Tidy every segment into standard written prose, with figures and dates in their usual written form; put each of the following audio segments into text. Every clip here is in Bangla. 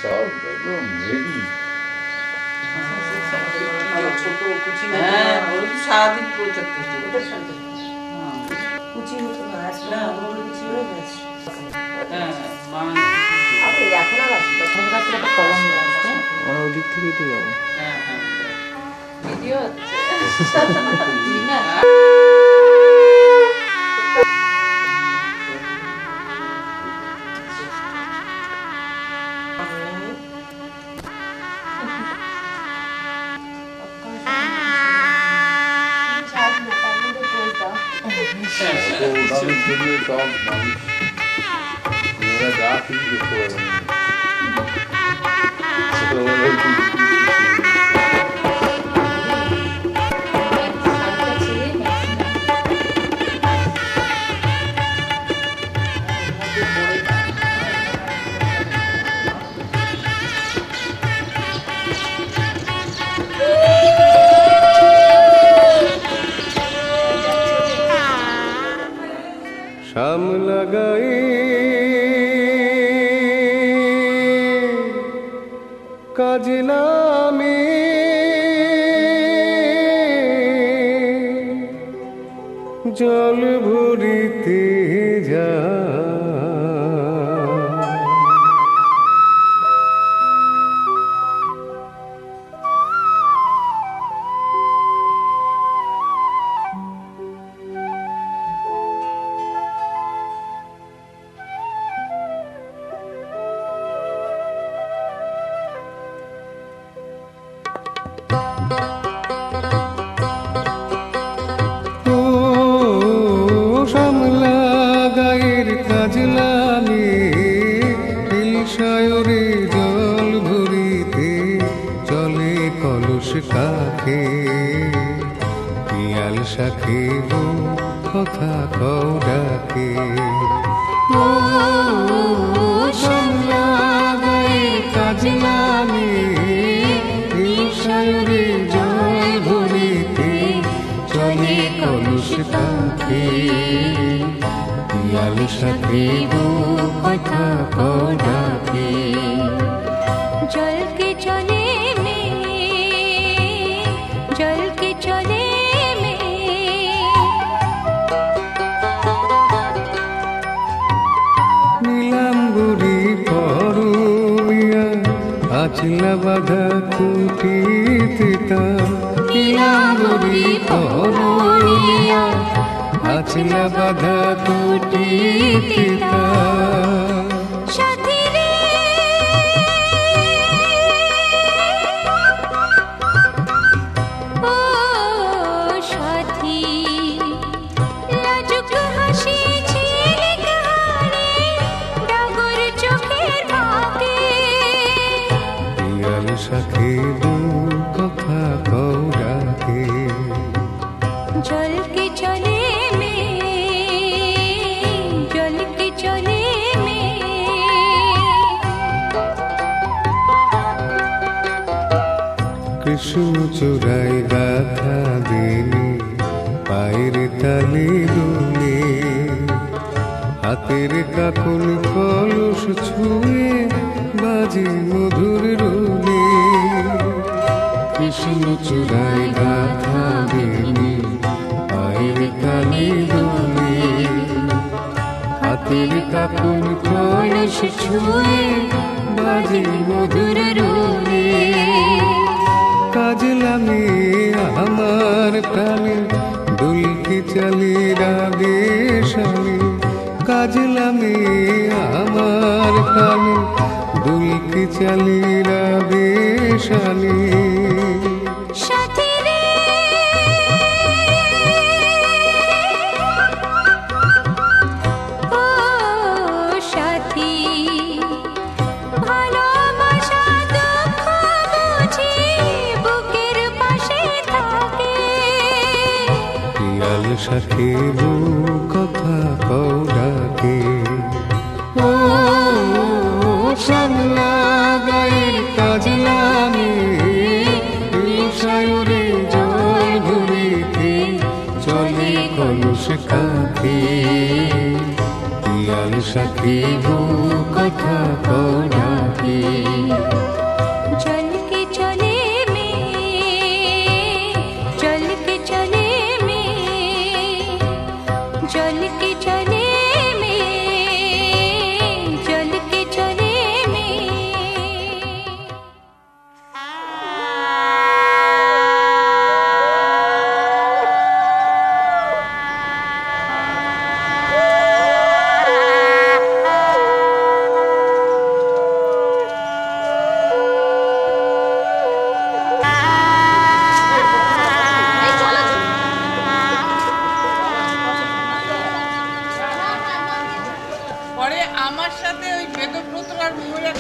সব একদম রেডি। ছোট কুচি, হ্যাঁ ওই তো সারাদিন করে থাকতে ওটা শান্ত কুচি হতো না, আজকাল বড় কুচি হয়ে গেছে। হ্যাঁ মা আরে এখন আর আসবে না, তোমার কাছে একটা কলম নিয়ে আসবে। আমরা ওই দিক থেকেই তো যাবো। হ্যাঁ হ্যাঁ ভিডিও হচ্ছে না ওটার জন্য সব মানুষ মেয়েরা যা খুশি করতে পারে না। ছোটবেলায় খুব শ্যামলা গায়ে কাজে নামে জল ভরিতে যা শ্যামলা গায়ের কাজলামে সায়রে জল ভরিতে চলে কলস কাখে পিয়াল শাখে কথা কও ডাকে শ্যামলা গায়ের কাজলামে সায়রে জল ভরিতে চলে কলস কাখে পিয়াল শাখে কথা কও ডাকে জল के चले में जल के चले में নীলাম্বরী পরমিয়া আচলা বাধা কুটিতে তা নীলাম্বরী পরমিয়া আচলা বাধা কুটিতে তা साथी रे ओ साथी लाजुक हासि झिलिक हारे डागर चोखेर भागे পিয়াল শাখে কথা কও ডাকে जल के चले में जल के चले में কৃষ্ণ চূড়ায় গাথা দিনে পায়ের তালে দোলে হাতের কাকন কলস ছুঁয়ে বাজে মধুর রোলে কৃষ্ণ চূড়ায় গাথা দিনে পায়ের তালে দোলে হাতের কাকন কলস ছুঁয়ে বাজে মধুর রোলে কাজলামে আমার প্রাণে দুলকি চালি রাগে শালে কাজলামে আমার প্রাণে দুলকি চালি রাগে শালে साथी रे ओ साथी ভালোবাসা দুঃখ বুঝি বুকের পাশে থাকে পিয়াল শাখে কথা কও ডাকে ও শ্যামলা গায়ের কাজলামে সায়রে জল ভরিতে চলে কলস কাখে জিয়াল সাথী গো কথা কও ডাকে चल के चले में चल के चले में चल के चले में चल के चले में পরে আমার সাথে ওই বেদব্রত আর মহিলা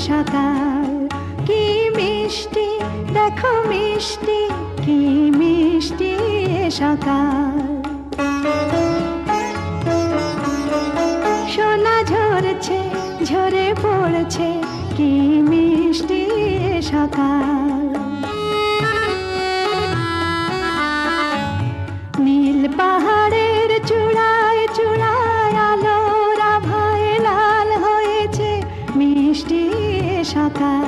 সকাল কি মিষ্টি দেখো মিষ্টি কি মিষ্টি সকাল ঝরে পড়ছে কি মিষ্টি সকাল। নীল পাহাড়ের চূড়ায় চূড়ায় আলোর আভায় লাল হয়েছে মিষ্টি সকাল।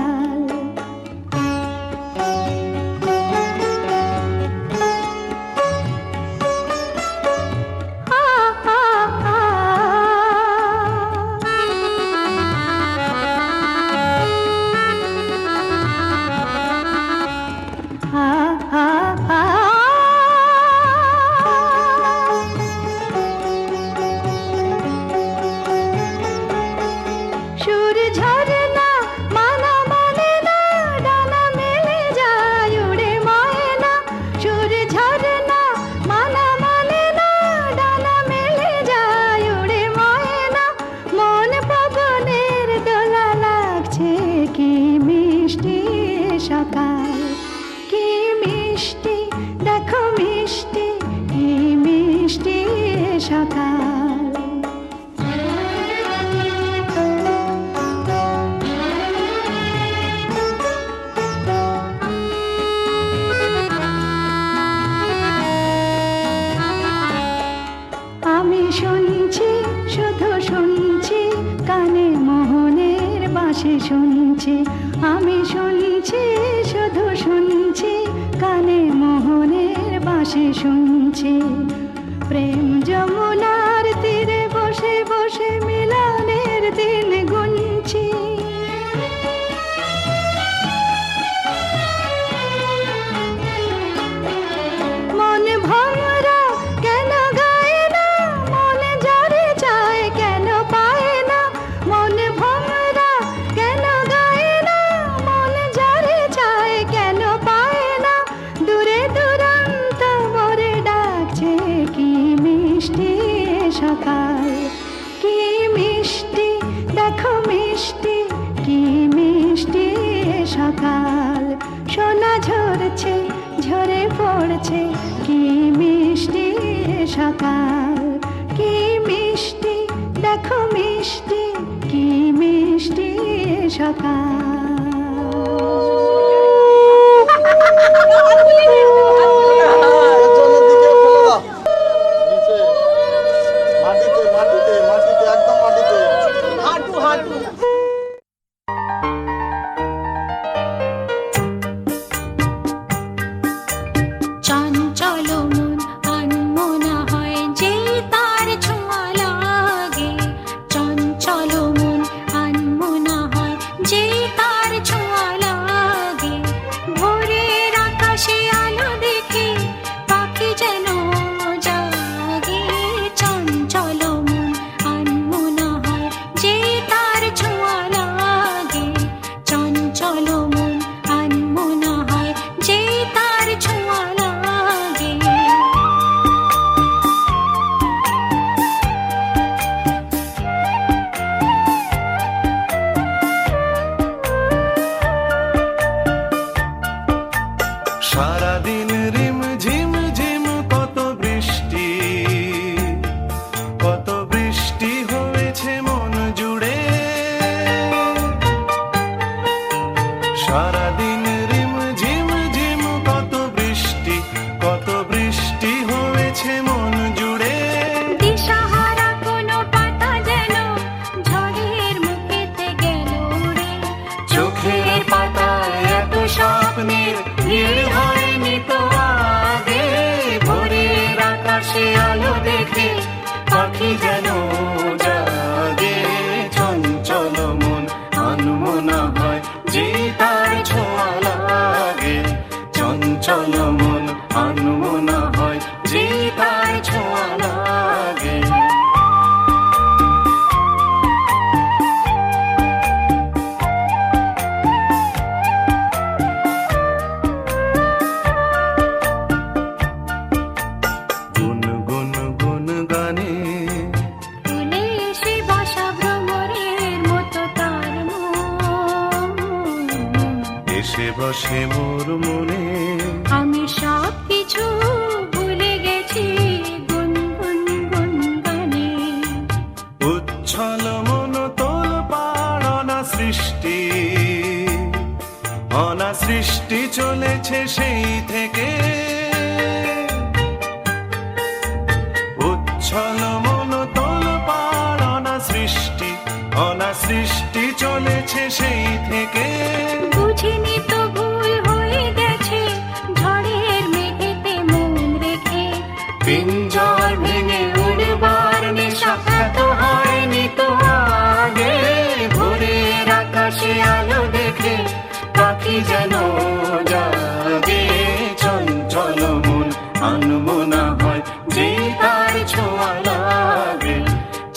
সুর ঝরনা মানা মানে না, ডানা মেলে যায় উড়ে ময়না। সুর ঝরনা মানা মানে না, ডানা মেলে যায় উড়ে ময়না। মন পবনের দোলা লাগছে কি মিষ্টি সকাল। কি মিষ্টি দেখো মিষ্টি, কি মিষ্টি সকাল। আমি শুনছি শুধু শুনছি, কানে মোহনের বাঁশি শুনছি। আমি শুনছি শুধু শুনছি, কানে মোহনের বাঁশি শুনছি। প্রেম যমুনার তীরে বসে বসে মিলনের দিন গুনছি। মন ভমরা কেন গায় না, মন যারে চায় কেন পায় না। মন ভমরা কেন গায় না, মন যারে চায় কেন পায় না। দূরে দূরান্ত মোরে ডাকছে কি মিষ্টি সকাল। কি মিষ্টি দেখো মিষ্টি, কি মিষ্টি সকাল। সোনা ঝরছে ঝরে পড়ছে কি মিষ্টি সকাল। কি মিষ্টি দেখো মিষ্টি, কি মিষ্টি সকাল। মাটিতে মাটিতে মাটিতে একদম মাটিতে। হাঁটু হাঁটু চঞ্চল মন আনমনা হয় যে তার ছোঁয়া লাগে। চঞ্চল মন আনমনা হয় যে তার ছোঁয়া লাগে। ভোরের আকাশে আলো দেখে পাখি যেন জাগে। চঞ্চল মন আনমনা হয় যে তার ছোঁয়া লাগে। চঞ্চল মন আনমনা হয় যে তার ছোঁয়া লাগে। সারাদিন রিম ঝিম ঝিম কত বৃষ্টি, কত বৃষ্টি হয়েছে মন জুড়ে। সারাদিন রিম ঝিম ঝিম কত বৃষ্টি, কত বৃষ্টি হয়েছে মন জুড়ে। দিশাহারা কোনো পাতা যেন ঝড়ের মুখেতে গেল উড়ে। চোখের পাতায় এত স্বপ্নের ভিড় হয়নি তো আগে। ভোরের আকাশে আলো দেখে পাখি যেন জাগে। চঞ্চল মন আনমনা হয় যে তার ছোঁয়া লাগে। চঞ্চল মন আনমনা হয় যে তার ছোঁয়া লাগে। গুন গুন গুন গানে তুলে এসে বাসা ভ্রমরের মতো তার মন। এসে বসে মোর মনে। আমি সব কিছু ভুলে গেছি গুন গুন গুন গানে। উচ্ছল মন তোল পা বৃষ্টি চলেছে সেই থেকে উচ্ছল মন তোল পার অনাসৃষ্টি চলেছে সেই থেকে বুঝিনি তো ভুল হয়ে গেছে ঝড়ের মেঘেতে মন রেখে পিঞ্জর ভেঙে উড়বার নেশা এত হয়নি তো আগে ভোরের আকাশে আলো দেখে পাখি যেন জাগে চঞ্চল মন আনমনা হয় যে তার ছোঁয়া লাগে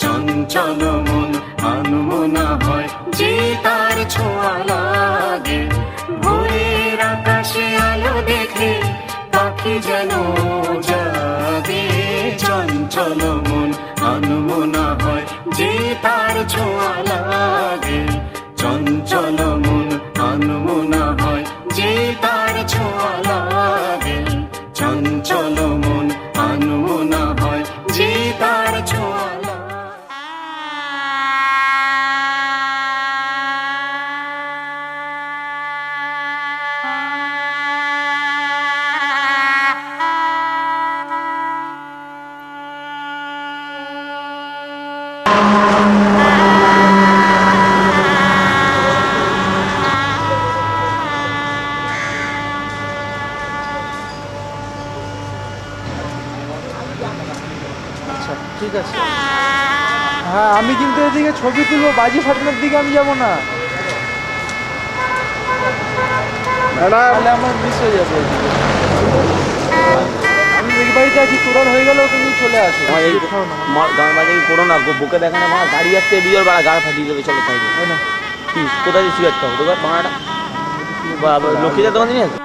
চঞ্চল মন আনমনা হয় যে তার ছোঁয়া লাগে ভোরের আকাশে আলো দেখে পাখি যেন জাগে চঞ্চল মন আনমনা হয় যে তার ছোঁয়া লাগে চঞ্চল মন আনমনা হয় যে তার ছোঁয়া লাগে চঞ্চল মন আনমনা হয় যে তার ছোঁয়া লাগে আচ্ছা ঠিক আছে। হ্যাঁ আমি কিন্তু এদিকে ছবি তুলবো, বাজি ফাটানোর দিকে আমি যাবো না, তাহলে আমার মিস হয়ে যাবে ওইদিকে। আমি এই বাড়িতে আছি, তোরাল হয়ে গেলেও তুমি চলে আসো। গান বাজে করো না, বুকে দেখানে মা গাড়ি আসতে বিজয় বাড়া গাড় ফাটিয়ে দেবে। চলো তাই না, কি কোথায় সিগারেট খাবো তোকে ভাড়াটা লক্ষ্মীদের দোকান নিয়ে আসবে।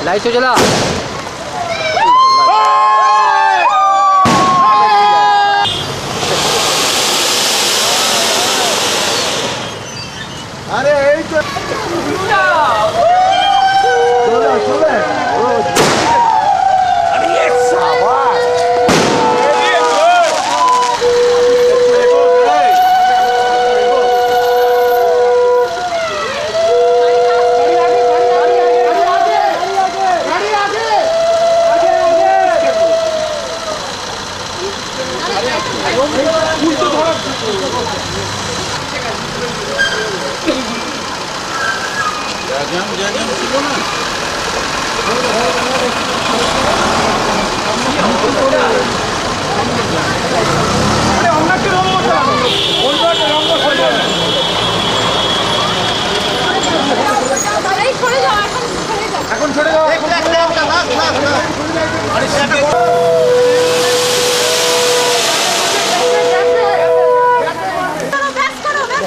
लाइट तो चला আরে এই তো চলে চলে এখন ছেড়ে দাও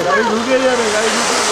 গাড়ি ঢুকে যাবে গাড়ি ঢুকে